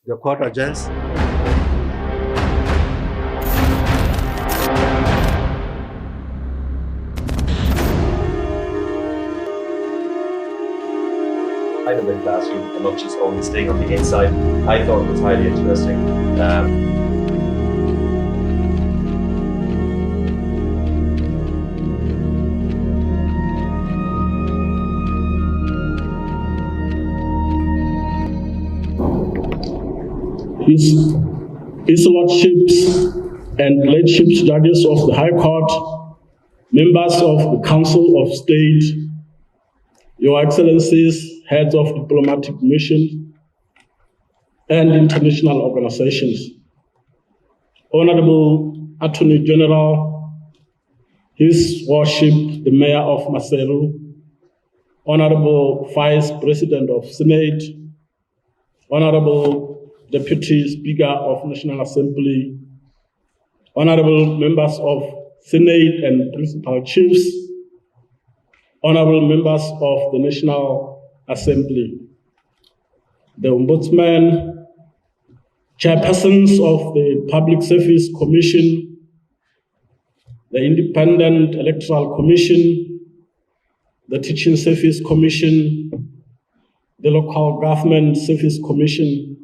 Your court adjourns. Kind of the classroom and not just only staying on the inside. I thought it was highly interesting. His Lordships and Ladyship judges of the High Court, members of the Council of State, Your Excellencies, heads of diplomatic missions and international organizations, Honorable Attorney General, His Worship the Mayor of Maseru, Honorable Vice President of Senate, Honorable Deputy Speaker of National Assembly, Honorable Members of Senate and Principal Chiefs, Honorable Members of the National Assembly, the Ombudsman, Chairpersons of the Public Service Commission, the Independent Electoral Commission, the Teaching Service Commission, the Local Government Service Commission,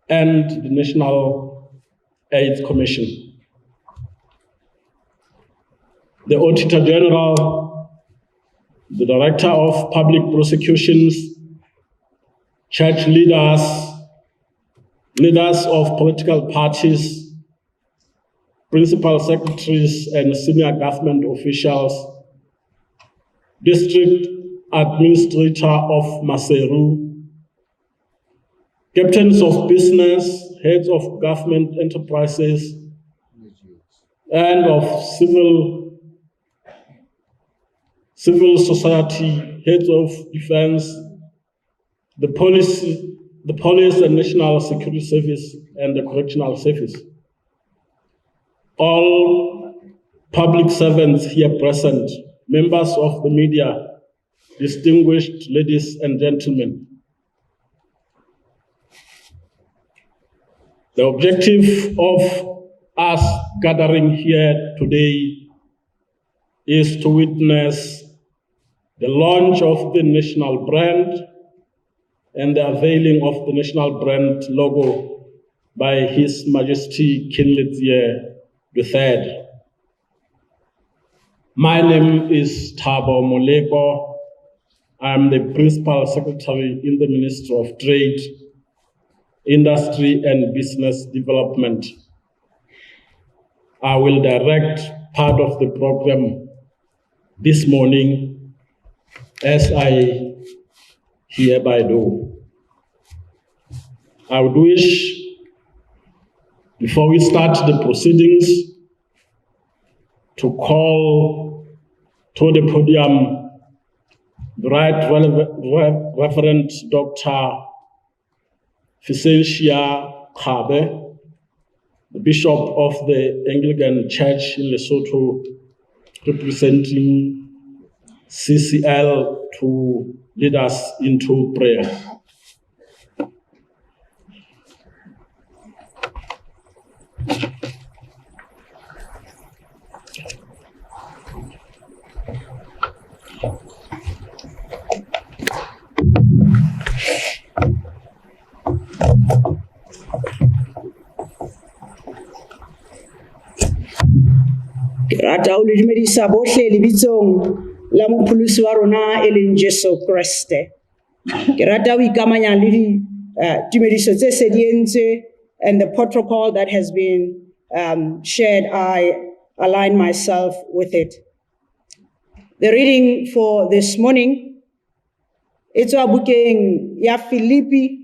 and the National AIDS Commission. The Auditor General, the Director of Public Prosecutions, church leaders, leaders of political parties, principal secretaries and senior government officials, District Administrator of Maseru, captains of business, heads of government enterprises, and of civil society, heads of defense, the police and National Security Service, and the Correctional Service. All public servants here present, members of the media, distinguished ladies and gentlemen. The objective of us gathering here today is to witness the launch of the national brand and the unveiling of the national brand logo by His Majesty King Letsie III. My name is Thabo Moleko. I'm the Principal Secretary in the Ministry of Trade, Industry and Business Development. I will direct part of the program this morning, as I hereby do. I would wish, before we start the proceedings, to call to the podium the Right Reverend Dr. Fisensia Khabe, the Bishop of the Anglican Church in Lesotho, representing CCL, to lead us into prayer. Rata o le dumedisa bohle lebitsong la mopholosi wa rona e leng Jesu Kriste. Ke rata ho ikamanya le tumediso tse se di entswe and the protocol that has been shared. I align myself with it. The reading for this morning, it's a bukeng ya Filipi,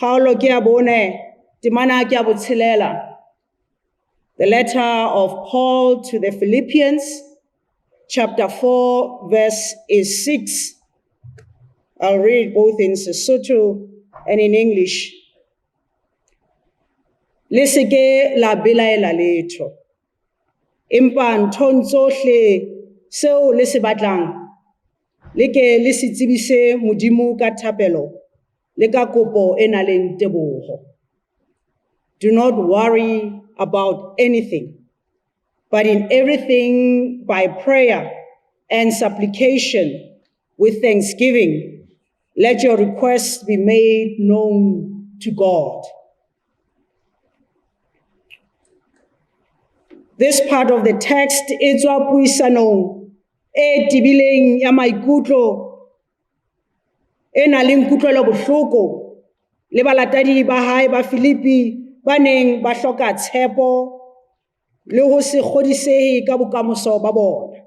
kgaolo ke ya bone, temana ke ya botshelela. The letter of Paul to the Philippians, chapter 4, verse is 6. I'll read both in Sesotho and in English. Le seke la belaela letho, empa nthong tsohle seo le se batlang, le ke le se tsebise Modimo ka thapelo le ka kopo e nang le teboho. do not worry about anything, but in everything by prayer and supplication with thanksgiving, let your requests be made known to God. This part of the text is tswa puisanong e tibileng ya maikutlo e nang le kutlwelo bohloko le balatedi ba hae ba Filipi ba neng ba hloka tshepo le ho se kgodisehe ka bokamoso ba bona.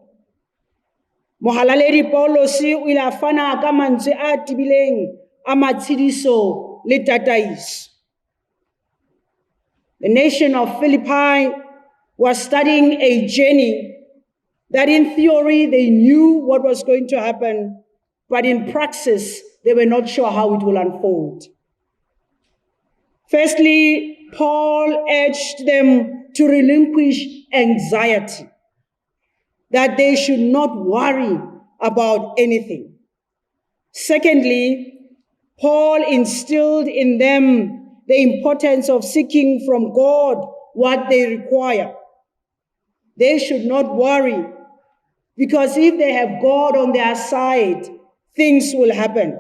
Mohalaledi Paulus o ile a fana ka mantswe a tibileng a matshidiso le tataiso. The nation of Philippi was studying a journey that in theory they knew what was going to happen, but in praxis they were not sure how it will unfold. Firstly, Paul urged them to relinquish anxiety, that they should not worry about anything. Secondly, Paul instilled in them the importance of seeking from God what they require. They should not worry, because if they have God on their side, things will happen.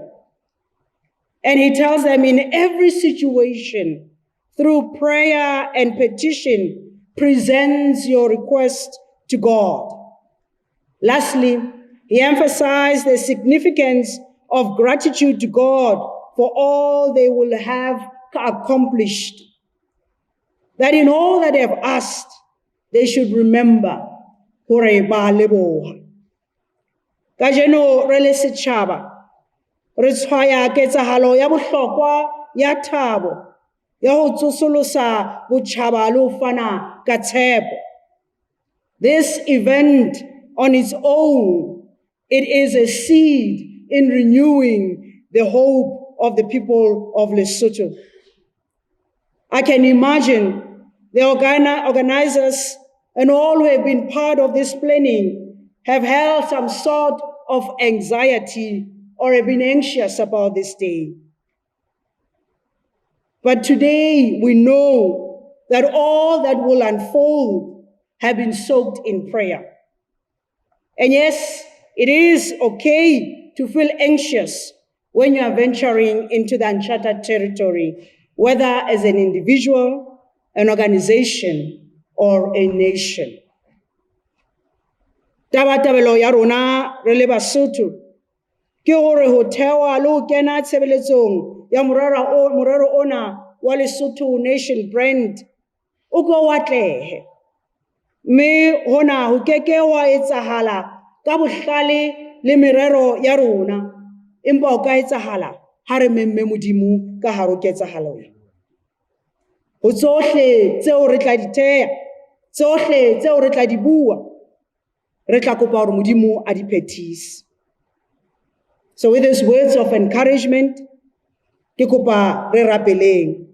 And he tells them in every situation, through prayer and petition, present your request to God. Lastly, he emphasized the significance of gratitude to God for all they will have accomplished. That in all that they have asked, they should remember hore ba leboha. Kajeno re le setjhaba re tshwaya ketsahalo ya bohlokwa ya thabo ya ho tsosolosa botjhaba le ho fana ka tshepo. This event on its own, it is a seed in renewing the hope of the people of Lesotho. I can imagine the organizers and all who have been part of this planning have held some sort of anxiety or have been anxious about this day. But today we know that all that will unfold have been soaked in prayer. And yes, it is okay to feel anxious when you are venturing into the uncharted territory, whether as an individual, an organization, or a nation. Tabatabelo ya rona re le Basotho ke hore ho thewa le ho kena tshebeletsong ya morero ona wa Lesotho Nation Brand o ko watlehe. Me hona ho keke wa etsahala ka bohlale le merero ya rona, empa o ka etsahala ha re memme Modimo ka hare ho ketsahalo. Ho tsohle tseo re tla di theha, tsohle tseo re tla di bua, re tla kopa hore Modimo a di phethise. So with these words of encouragement, ke kopa re rapeleng.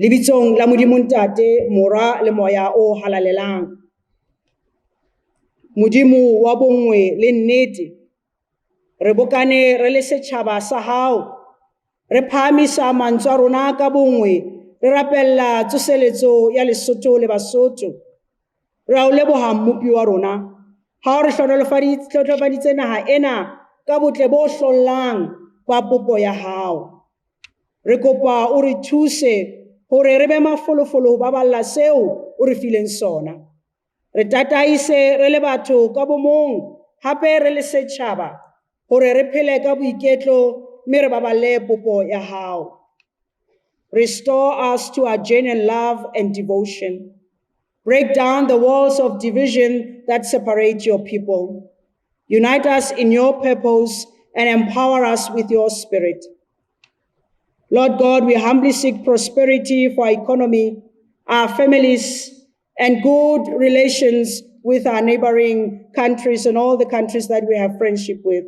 Lebitsong la Modimo Ntate, Mora le Moya o halalelang. Modimo wa bongwe le nnete, re bokane re le setjhaba sa hao, re phahamisa mantswe a rona ka bongwe, re rapella tsoseletso ya Lesotho le Basotho. Re a o leboha mmupi wa rona, ha re hlohonolofaditse naha ena ka botle bo hlollang ba popo ya hao. Re kopa o re thuse hore re be mafolofolo ho baballa seo o re fileng sona. Re tataise re le batho ka bomong, hape re le setjhaba, hore re phele ka boiketlo mme re baballe popo ya hao. Restore us to our genuine love and devotion. Break down the walls of division that separate your people. Unite us in your purpose and empower us with your spirit. Lord God, we humbly seek prosperity for our economy, our families, and good relations with our neighboring countries and all the countries that we have friendship with.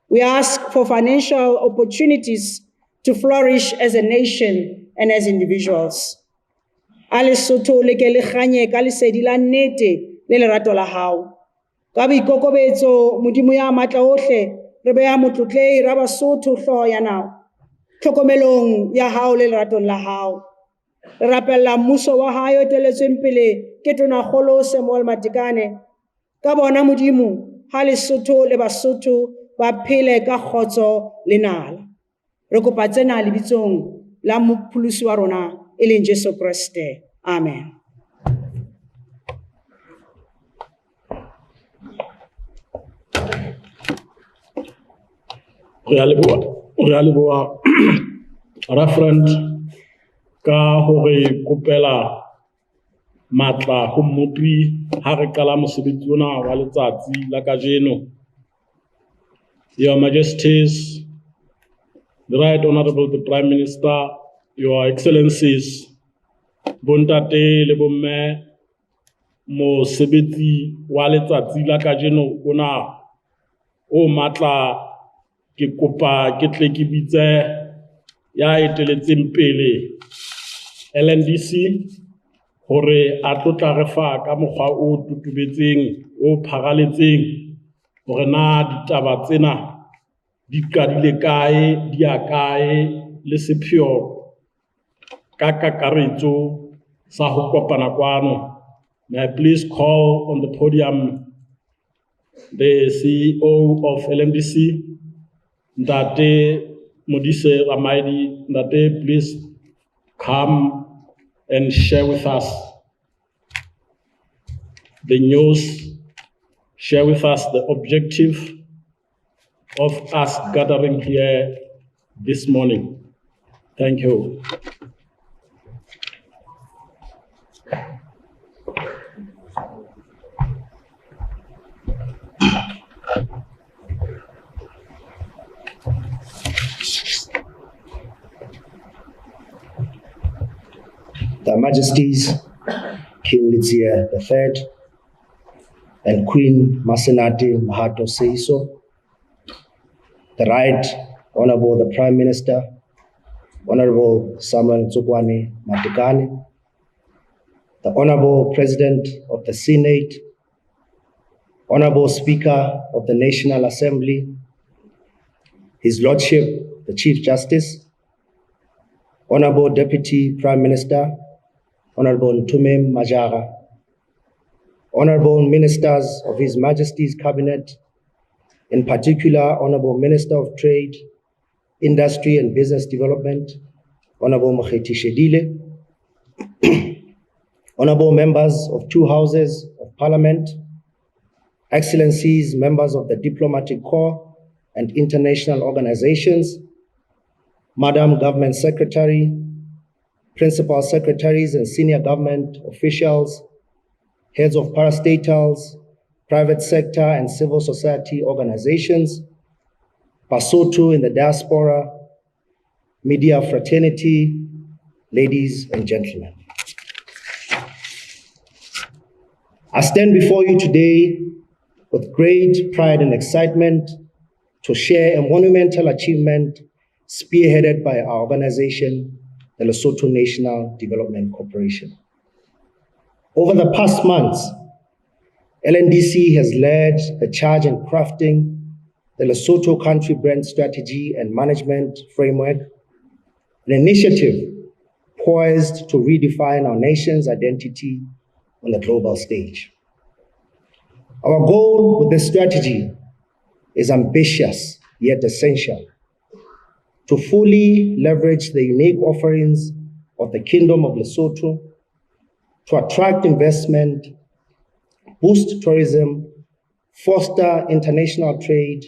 We ask for financial opportunities to flourish as a nation and as individuals. A Lesotho le ke le kganye ka lesedi la nnete le lerato la hao. Ka boikokobetso Modimo ya matla ohle, re beha motlotlei ra Basotho hlooho ya nao. tlhokomelong ya hao le leratong la hao. Re rapella mmuso wa hae o eteletsweng pele ke Tonakgolo Samuel Matekane, ka bona Modimo ha Lesotho le Basotho ba phele ka kgotso le nala. Re kopa tsena lebitsong la mopholosi wa rona e leng Jesu Kriste. Amen. Re a leboha referent ka hore kopela matla ho mmupi ha re qala mosebetsi ona wa letsatsi la kajeno. Your Majesties, the Right Honorable the Prime Minister, Your Excellencies, Bontate le bomme, mosebetsi wa letsatsi la kajeno ona o matla ke kopa ke tle ke bitse ya eteletseng pele LNDC hore a tlotla re fa ka mokgwa o tutubetseng o pharaletseng hore na ditaba tsena di qadile kae, di ya kae le sepheo ka kakaretso sa ho kopana kwano. May I please call on the podium the CEO of LNDC, Ndate Modise Ramaidi. Ndate, please come and share with us the news, share with us the objective of us gathering here this morning. Thank you. Their Majesties, King Letsie III and Queen Masenate Mahato Seiso, the Right Honorable the Prime Minister, Honorable Samuel Tsogwane Matekane, the Honorable President of the Senate, Honorable Speaker of the National Assembly, His Lordship, the Chief Justice, Honorable Deputy Prime Minister, Honorable Ntume Majara, Honorable Ministers of His Majesty's Cabinet, in particular, Honorable Minister of Trade, Industry and Business Development, Honorable Mokgethi Shedile, Honorable members of two houses of Parliament, Excellencies, members of the Diplomatic Corps and international organizations, Madam Government Secretary, Principal Secretaries and senior government officials, heads of parastatals, private sector and civil society organizations, Basotho in the diaspora, media fraternity, ladies and gentlemen. I stand before you today with great pride and excitement to share a monumental achievement spearheaded by our organization, the Lesotho National Development Corporation. Over the past months, LNDC has led the charge in crafting the Lesotho Country Brand Strategy and Management Framework, an initiative poised to redefine our nation's identity on the global stage. Our goal with this strategy is ambitious yet essential: to fully leverage the unique offerings of the Kingdom of Lesotho, to attract investment, boost tourism, foster international trade,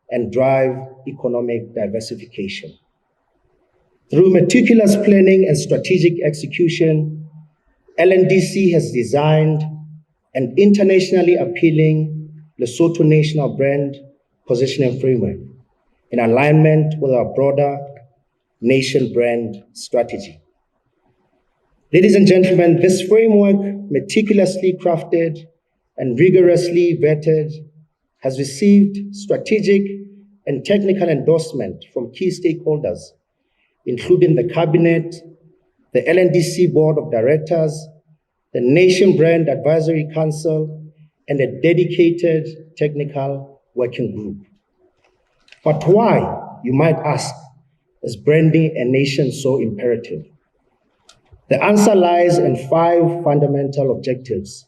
and drive economic diversification. Through meticulous planning and strategic execution, LNDC has designed an internationally appealing Lesotho national brand positioning framework in alignment with our broader nation brand strategy. Ladies and gentlemen, this framework, meticulously crafted and rigorously vetted, has received strategic and technical endorsement from key stakeholders, including the Cabinet, the LNDC Board of Directors, the Nation Brand Advisory Council, and a dedicated technical working group. But why, you might ask, is branding a nation so imperative? The answer lies in 5 fundamental objectives: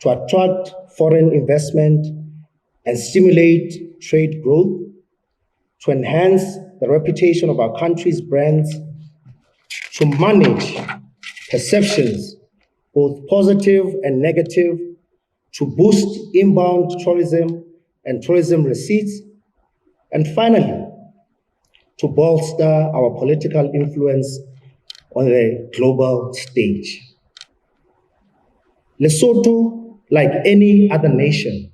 to attract foreign investment and stimulate trade growth, to enhance the reputation of our country's brands, to manage perceptions, both positive and negative, to boost inbound tourism and tourism receipts, and finally, to bolster our political influence on the global stage. Lesotho, like any other nation,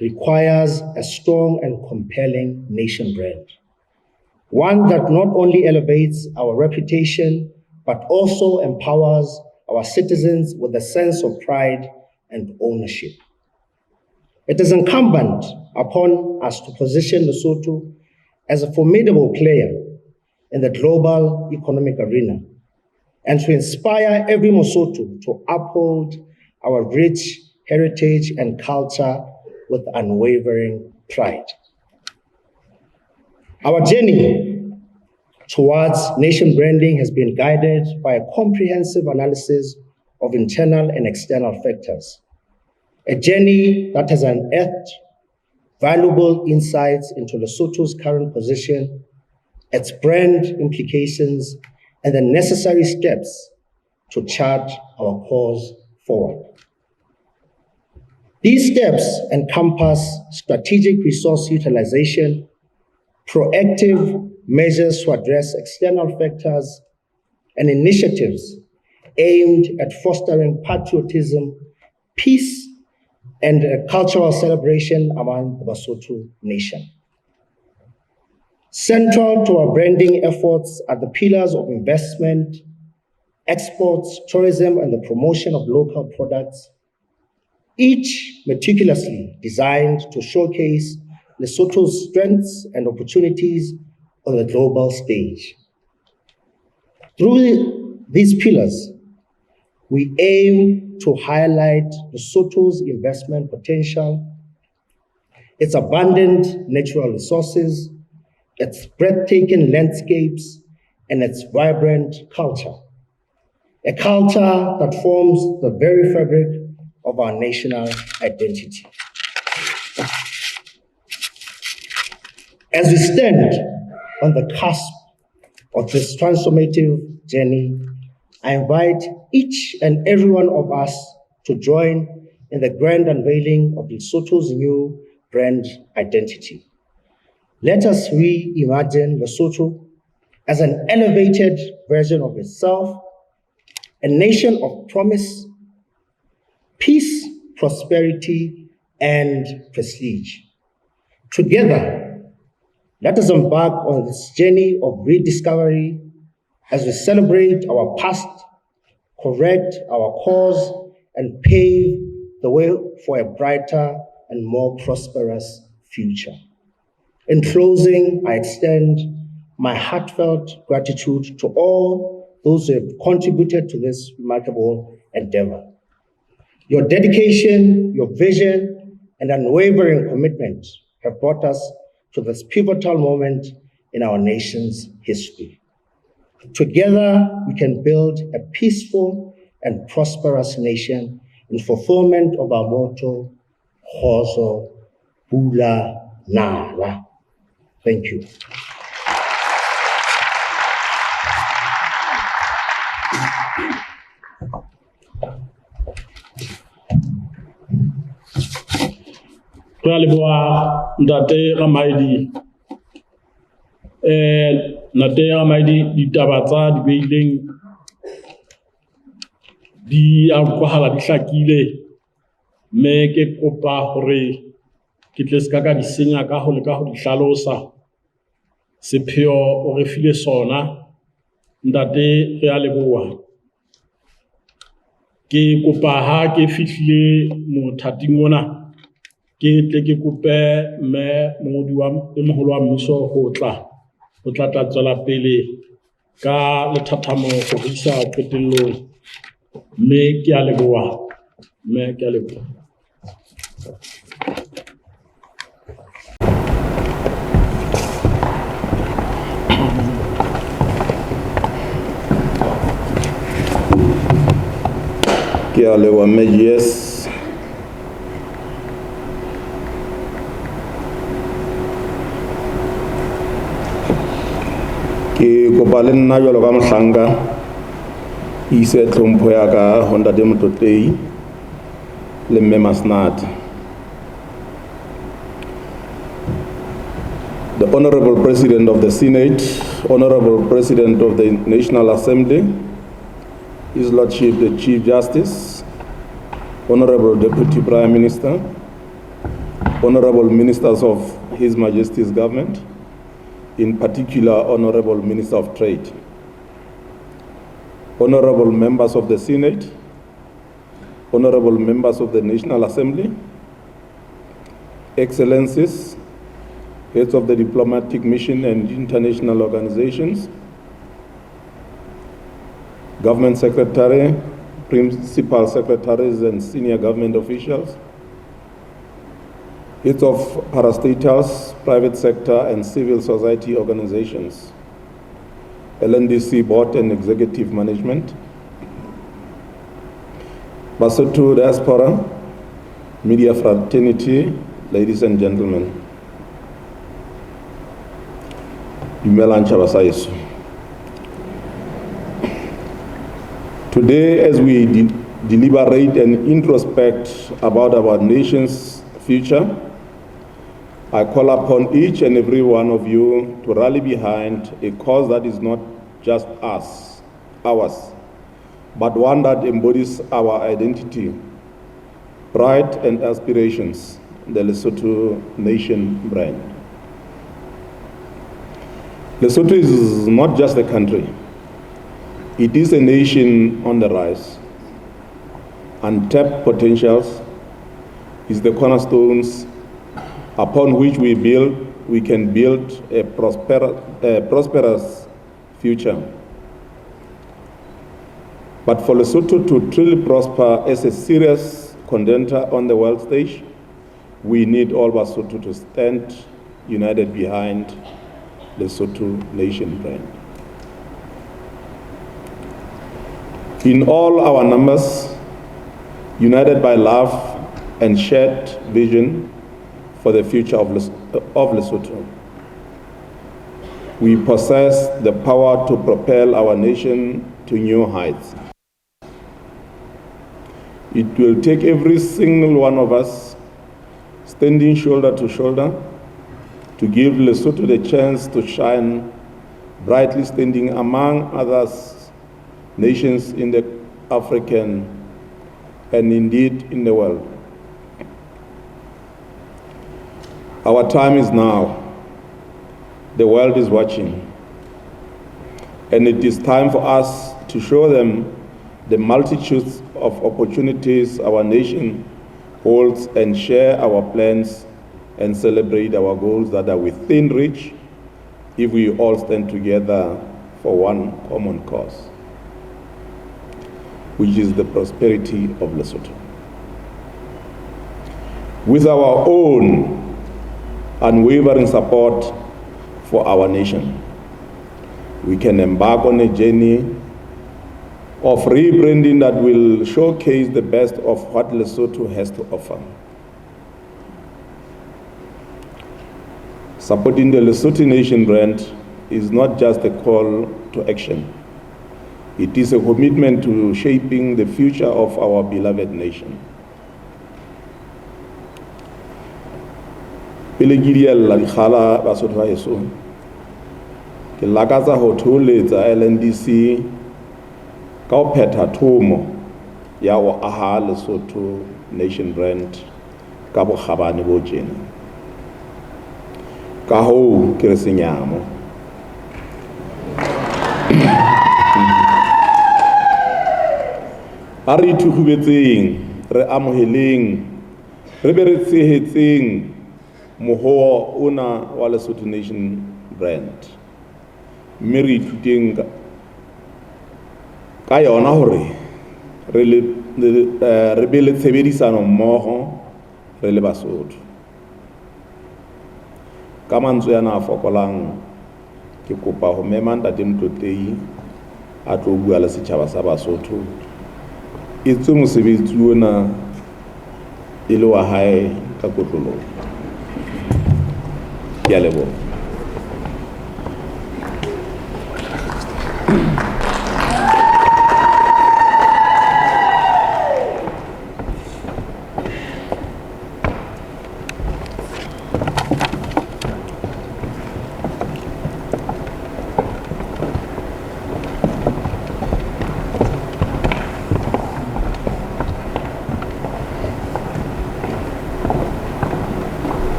requires a strong and compelling nation brand. One that not only elevates our reputation, but also empowers our citizens with a sense of pride and ownership. It is incumbent upon us to position Lesotho as a formidable player in the global economic arena and to inspire every Mosotho to uphold our rich heritage and culture with unwavering pride. Our journey towards nation branding has been guided by a comprehensive analysis of internal and external factors, a journey that has unearthed valuable insights into Lesotho's current position, its brand implications, and the necessary steps to chart our course forward. These steps encompass strategic resource utilization, proactive measures to address external factors, and initiatives aimed at fostering patriotism, peace, and a cultural celebration among the Basotho nation. Central to our branding efforts are the pillars of investment, exports, tourism, and the promotion of local products, each meticulously designed to showcase Lesotho's strengths and opportunities on the global stage. Through these pillars, we aim to highlight Lesotho's investment potential, its abundant natural resources, its breathtaking landscapes, and its vibrant culture. A culture that forms the very fabric of our national identity. As we stand on the cusp of this transformative journey, I invite each and every one of us to join in the grand unveiling of Lesotho's new brand identity. Let us reimagine Lesotho as an elevated version of itself, a nation of promise, peace, prosperity, and prestige. Together, let us embark on this journey of rediscovery as we celebrate our past, correct our course, and pave the way for a brighter and more prosperous future. In closing, I extend my heartfelt gratitude to all those who have contributed to this remarkable endeavor. Your dedication, your vision, and unwavering commitment have brought us to this pivotal moment in our nation's history. Together, we can build a peaceful and prosperous nation in fulfillment of our motto, Khoso Pula Nala. Thank you. Re a leboha Ntate Gamaidi. Ntate Gamaidi, ditaba tsa di beileng di a utlwahala di hlakile, mme ke kopa hore ke tle se ka di senya ka ho leka ho di hlalosa. Sepheo o re file sona, Ntate, re a leboha. Ke kopa ha ke fihlile mothating ona, ke tle ke kope mme mongodi wa moholo wa mmuso ho tla tswela pele ka lethathamo ho isa qetellong, mme ke a leboha, mme ke a leboha. Ke a leboha mme GS. Ke kopa le nna jwalo ka mohlanka ise tlhompho ya ka ho Ntate Motlotlei le mme Masnati. The Honorable President of the Senate, Honorable President of the National Assembly, His Lordship the Chief Justice, Honorable Deputy Prime Minister, Honorable Ministers of His Majesty's Government, in particular Honorable Minister of Trade, Honorable Members of the Senate, Honorable Members of the National Assembly, Excellencies, Heads of the Diplomatic Mission and International Organizations, Government Secretary, Principal Secretaries and Senior Government Officials, Heads of parastatals, private sector and civil society organizations, LNDC Board and Executive Management, Basotho Diaspora, Media Fraternity, ladies and gentlemen. Today, as we deliberate and introspect about our nation's future, I call upon each and every one of you to rally behind a cause that is not just ours, but one that embodies our identity, pride and aspirations, the Lesotho nation brand. Lesotho is not just a country, it is a nation on the rise. Untapped potentials is the cornerstones upon which we can build a prosperous future. But for Lesotho to truly prosper as a serious contender on the world stage, we need all Basotho to stand united behind Lesotho nation brand. In all our numbers, united by love and shared vision for the future of Lesotho, we possess the power to propel our nation to new heights. It will take every single one of us standing shoulder to shoulder to give Lesotho the chance to shine brightly, standing among others nations in the African and indeed in the world. Our time is now. The world is watching. And it is time for us to show them the multitudes of opportunities our nation holds and share our plans and celebrate our goals that are within reach if we all stand together for one common cause, which is the prosperity of Lesotho. With our own unwavering support for our nation, we can embark on a journey of rebranding that will showcase the best of what Lesotho has to offer. Supporting the Lesotho nation brand is not just a call to action. It is a commitment to shaping the future of our beloved nation. Pele ke diela dikgala Basotho ba heso, ke lakatsa ho tholetsa LNDC ka ho phetha thomo ya ho aha Lesotho nation brand ka bokgabane bo tjena. Ka hoo ke re senyamo. A re ithutubetseng, re amoheleng, re be re tshehetseng moho ona wa Lesotho nation brand. Mme re ithuteng ka yona hore re be le tshebedisano mmoho re le Basotho. Ka mantswe yana a fokolang, ke kopa ho mema Ntate Motlotlei a tlo bua le setjhaba sa Basotho e tswe mosebetsi ona e le wa hae ka kotloloho. Ke a leboha.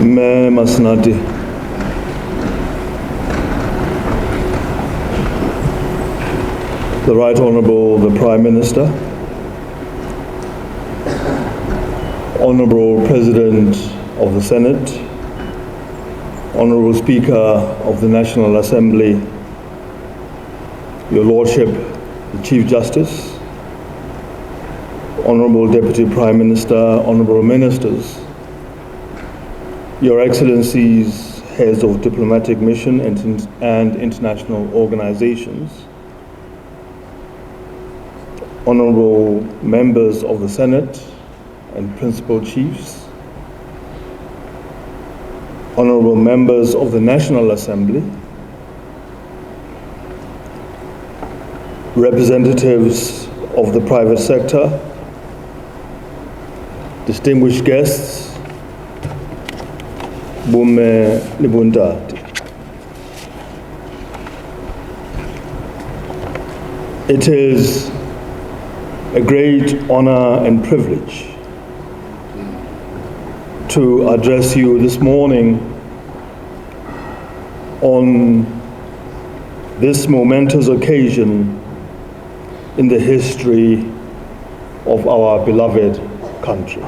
Me Masnati. The Right Honourable the Prime Minister, Honourable President of the Senate, Honourable Speaker of the National Assembly, Your Lordship, the Chief Justice, Honourable Deputy Prime Minister, Honourable Ministers, Your Excellencies, Heads of Diplomatic Mission and International Organizations, Honourable Members of the Senate and Principal Chiefs, Honourable Members of the National Assembly, representatives of the private sector, distinguished guests, Bume Libundati. It is a great honor and privilege to address you this morning on this momentous occasion in the history of our beloved country.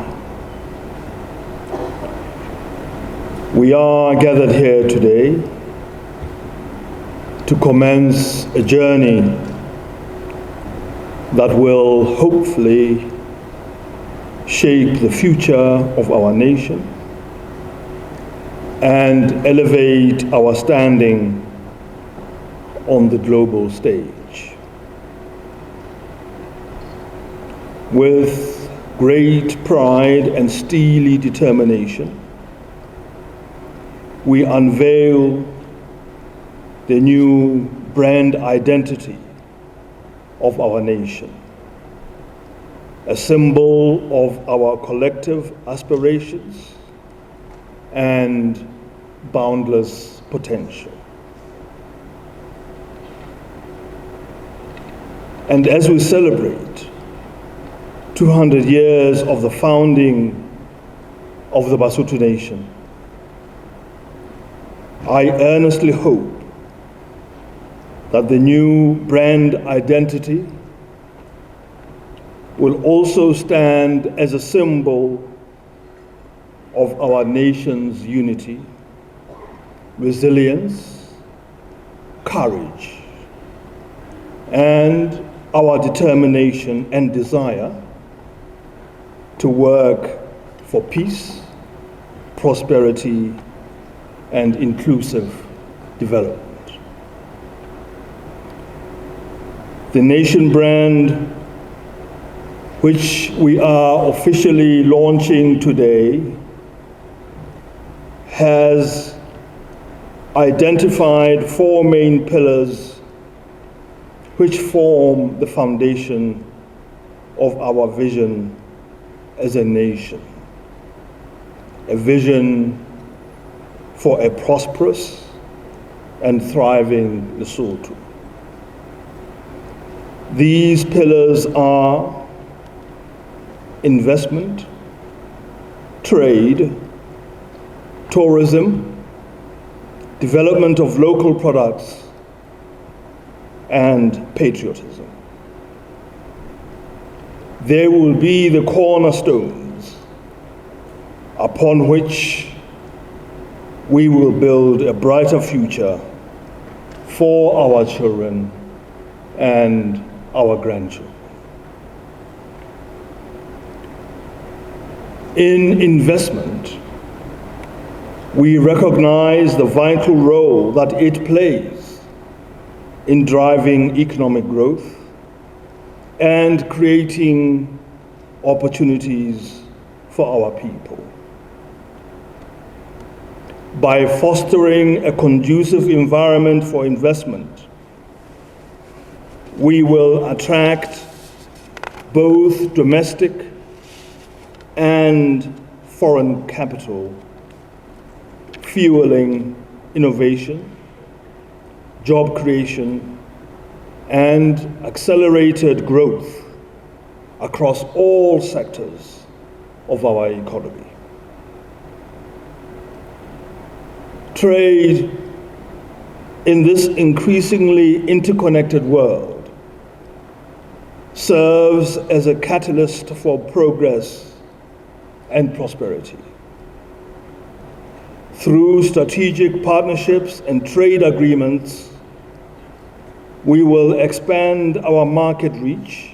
We are gathered here today to commence a journey that will hopefully shape the future of our nation and elevate our standing on the global stage. With great pride and steely determination, we unveil the new brand identity of our nation, a symbol of our collective aspirations and boundless potential. And as we celebrate 200 years of the founding of the Basotho Nation, I earnestly hope that the new brand identity will also stand as a symbol of our nation's unity, resilience, courage, and our determination and desire to work for peace, prosperity, and inclusive development. The nation brand, which we are officially launching today, has identified four main pillars which form the foundation of our vision as a nation. A vision for a prosperous and thriving Lesotho. These pillars are investment, trade, tourism, development of local products, and patriotism. They will be the cornerstones upon which we will build a brighter future for our children and our grandchildren. In investment, we recognize the vital role that it plays in driving economic growth and creating opportunities for our people. By fostering a conducive environment for investment, we will attract both domestic and foreign capital, fueling innovation, job creation, and accelerated growth across all sectors of our economy. Trade in this increasingly interconnected world serves as a catalyst for progress and prosperity. Through strategic partnerships and trade agreements, we will expand our market reach,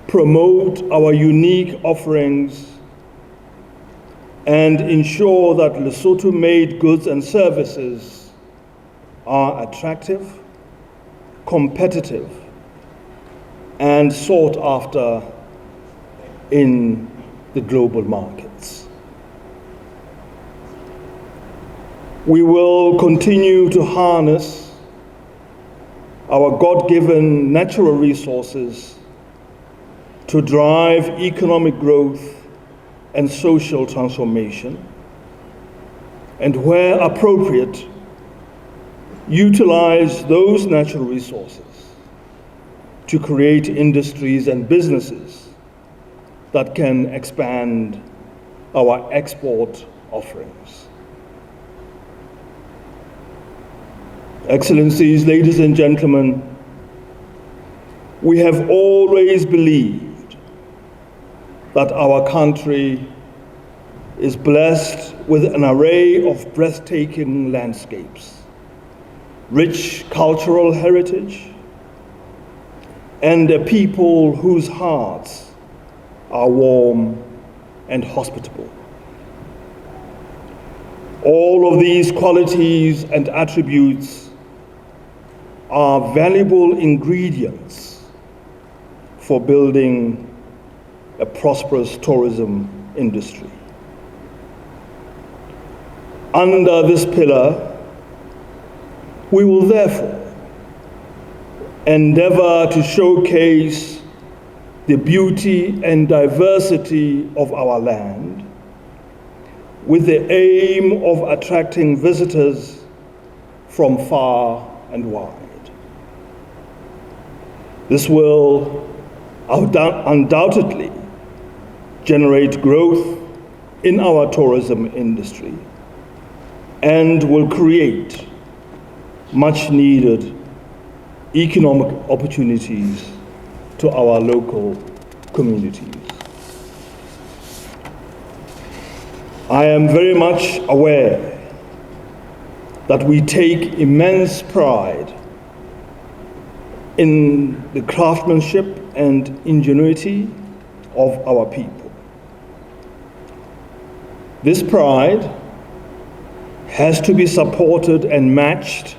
promote our unique offerings, and ensure that Lesotho-made goods and services are attractive, competitive, and sought after in the global markets. We will continue to harness our God-given natural resources to drive economic growth and social transformation, and where appropriate, utilize those natural resources to create industries and businesses that can expand our export offerings. Excellencies, ladies and gentlemen, we have always believed that our country is blessed with an array of breathtaking landscapes, rich cultural heritage, and a people whose hearts are warm and hospitable. All of these qualities and attributes are valuable ingredients for building a prosperous tourism industry. Under this pillar, we will therefore endeavor to showcase the beauty and diversity of our land with the aim of attracting visitors from far and wide. This will undoubtedly generate growth in our tourism industry and will create much needed economic opportunities to our local communities. I am very much aware that we take immense pride in the craftsmanship and ingenuity of our people. This pride has to be supported and matched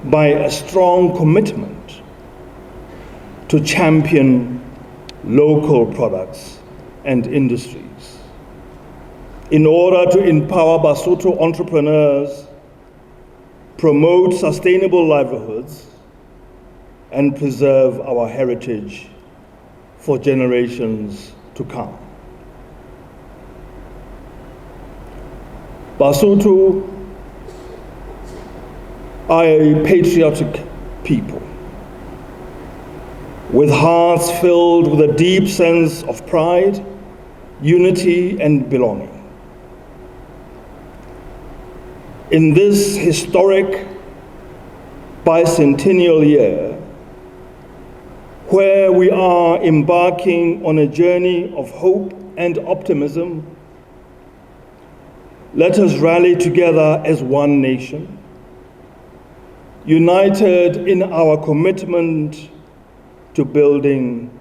by a strong commitment to champion local products and industries in order to empower Basotho entrepreneurs, promote sustainable livelihoods, and preserve our heritage for generations to come. Basotho are a patriotic people with hearts filled with a deep sense of pride, unity, and belonging. In this historic bicentennial year, where we are embarking on a journey of hope and optimism, let us rally together as one nation, united in our commitment to building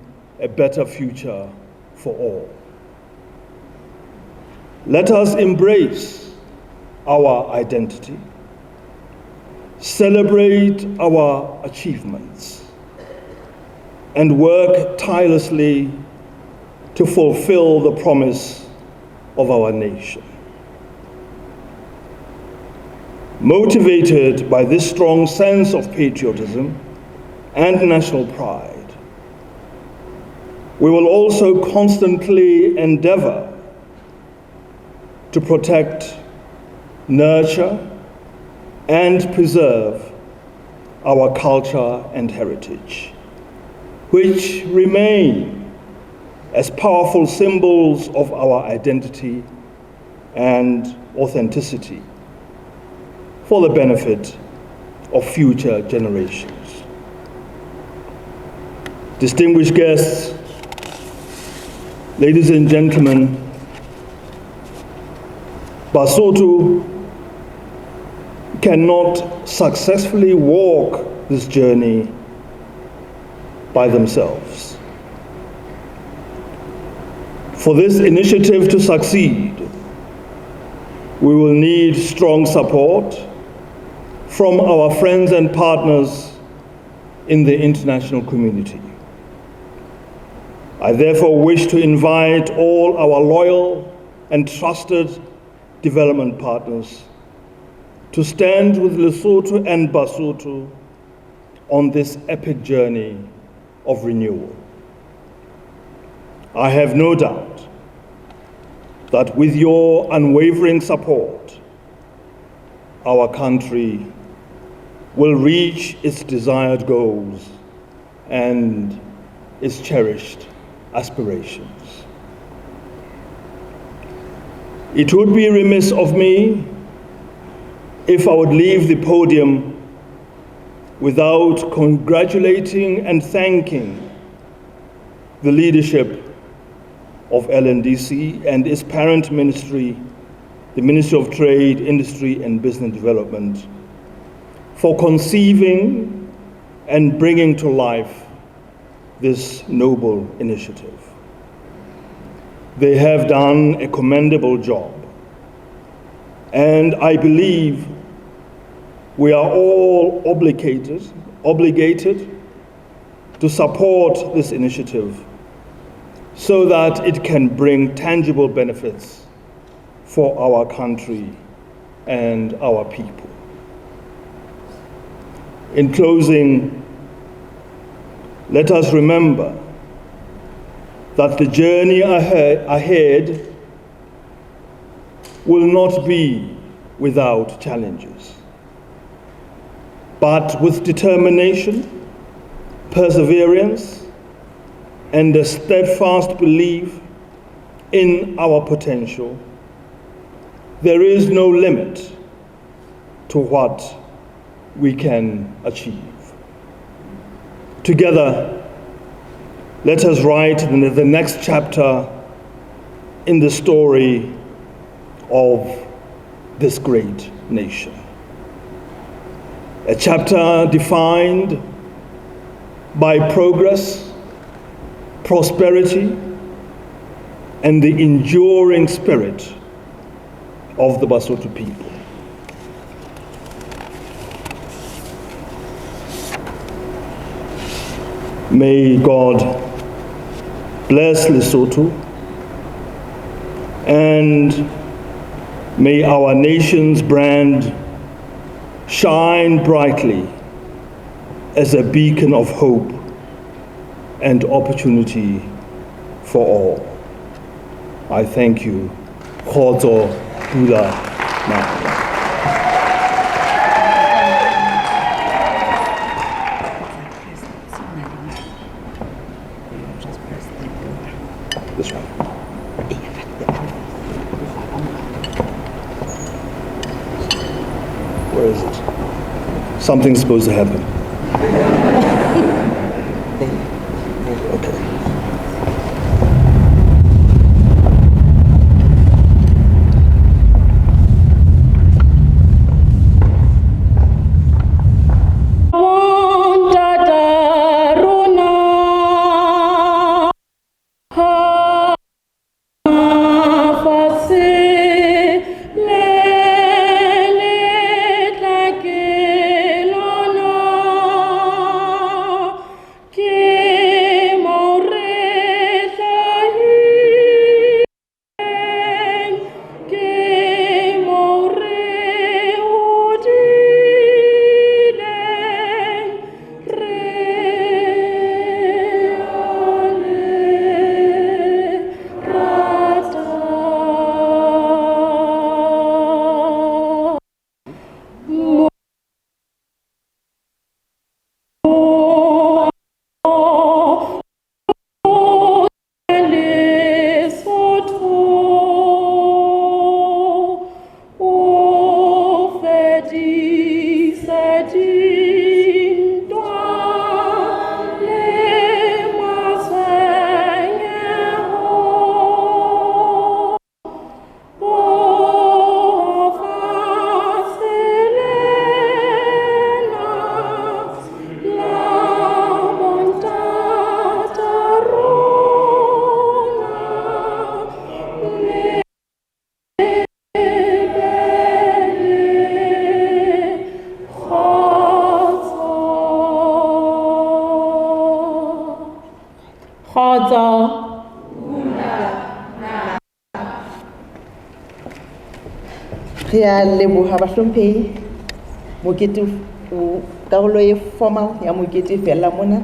a better future for all. Let us embrace our identity, celebrate our achievements, and work tirelessly to fulfill the promise of our nation. Motivated by this strong sense of patriotism and national pride, we will also constantly endeavor to protect, nurture, and preserve our culture and heritage, which remain as powerful symbols of our identity and authenticity for the benefit of future generations. Distinguished guests, ladies and gentlemen, Basotho cannot successfully walk this journey by themselves. For this initiative to succeed, we will need strong support from our friends and partners in the international community. I therefore wish to invite all our loyal and trusted development partners to stand with Lesotho and Basotho on this epic journey of renewal. I have no doubt that with your unwavering support, our country will reach its desired goals and its cherished aspirations. It would be remiss of me if I would leave the podium without congratulating and thanking the leadership of LNDC and its parent ministry, the Ministry of Trade, Industry and Business Development, for conceiving and bringing to life this noble initiative. They have done a commendable job, and I believe we are all obligated to support this initiative so that it can bring tangible benefits for our country and our people. In closing, let us remember that the journey ahead will not be without challenges. But with determination, perseverance, and a steadfast belief in our potential, there is no limit to what we can achieve. Together, let us write the next chapter in the story of this great nation. A chapter defined by progress, prosperity, and the enduring spirit of the Basotho people. May God bless Lesotho, and may our nation's brand shine brightly as a beacon of hope and opportunity for all. I thank you. Kgotso Pula Nako. This one. Where is it? Something's supposed to happen. Okay. Fase Kgotso. Re a leboha bahlomphehi mokete o karolo e formal ya mokete fela mona